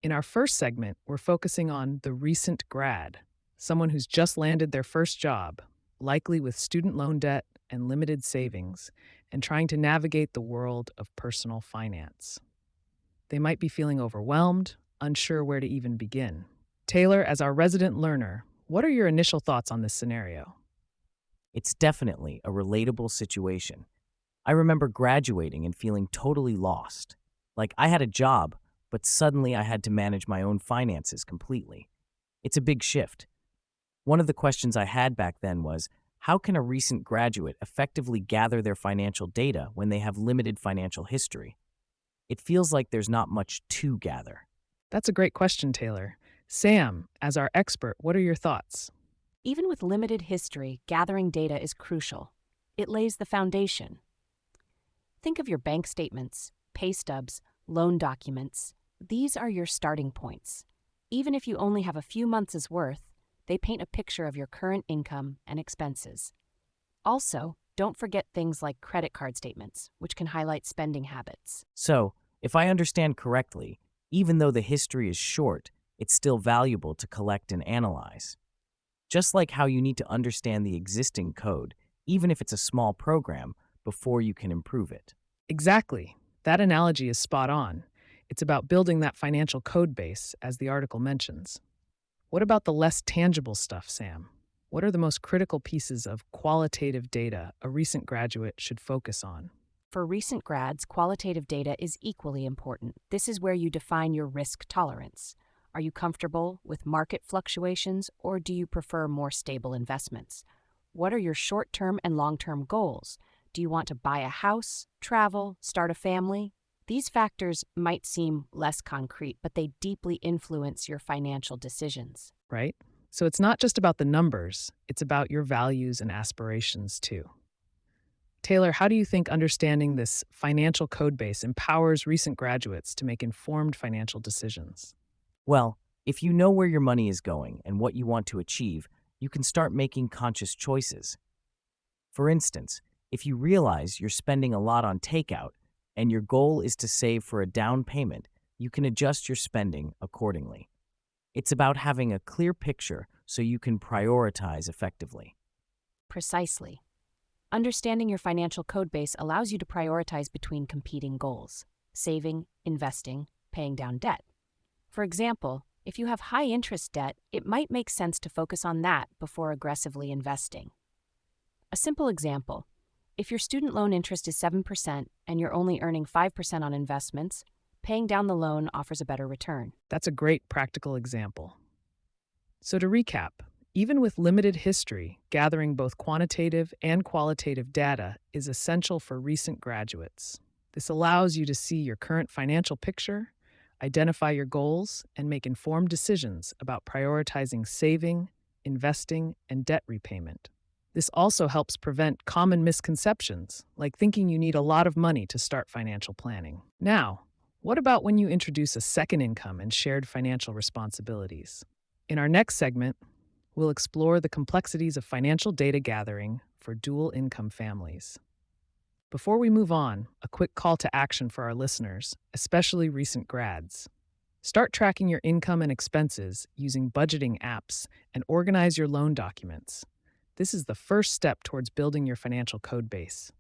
In our first segment, we're focusing on the recent grad, someone who's just landed their first job, likely with student loan debt and limited savings, and trying to navigate the world of personal finance. They might be feeling overwhelmed, unsure where to even begin. Taylor, as our resident learner, what are your initial thoughts on this scenario? It's definitely a relatable situation. I remember graduating and feeling totally lost. Like I had a job, but suddenly I had to manage my own finances completely. It's a big shift. One of the questions I had back then was, how can a recent graduate effectively gather their financial data when they have limited financial history? It feels like there's not much to gather. That's a great question, Taylor. Sam, as our expert, what are your thoughts? Even with limited history, gathering data is crucial. It lays the foundation. Think of your bank statements, pay stubs, loan documents. These are your starting points. Even if you only have a few months' worth, they paint a picture of your current income and expenses. Also, don't forget things like credit card statements, which can highlight spending habits. So, if I understand correctly, even though the history is short, it's still valuable to collect and analyze. Just like how you need to understand the existing code, even if it's a small program, before you can improve it. Exactly. That analogy is spot on. It's about building that financial code base, as the article mentions. What about the less tangible stuff, Sam? What are the most critical pieces of qualitative data a recent graduate should focus on? For recent grads, qualitative data is equally important. This is where you define your risk tolerance. Are you comfortable with market fluctuations, or do you prefer more stable investments? What are your short-term and long-term goals? Do you want to buy a house, travel, start a family? These factors might seem less concrete, but they deeply influence your financial decisions. Right? So it's not just about the numbers, it's about your values and aspirations too. Taylor, how do you think understanding this financial code base empowers recent graduates to make informed financial decisions? Well, if you know where your money is going and what you want to achieve, you can start making conscious choices. For instance, if you realize you're spending a lot on takeout and your goal is to save for a down payment, you can adjust your spending accordingly. It's about having a clear picture so you can prioritize effectively. Precisely. Understanding your financial code base allows you to prioritize between competing goals: saving, investing, paying down debt. For example, if you have high interest debt, it might make sense to focus on that before aggressively investing. A simple example: if your student loan interest is 7% and you're only earning 5% on investments, paying down the loan offers a better return. That's a great practical example. So, to recap, even with limited history, gathering both quantitative and qualitative data is essential for recent graduates. This allows you to see your current financial picture, identify your goals, and make informed decisions about prioritizing saving, investing, and debt repayment. This also helps prevent common misconceptions, like thinking you need a lot of money to start financial planning. Now, what about when you introduce a second income and shared financial responsibilities? In our next segment, we'll explore the complexities of financial data gathering for dual income families. Before we move on, a quick call to action for our listeners, especially recent grads. Start tracking your income and expenses using budgeting apps and organize your loan documents. This is the first step towards building your financial code base.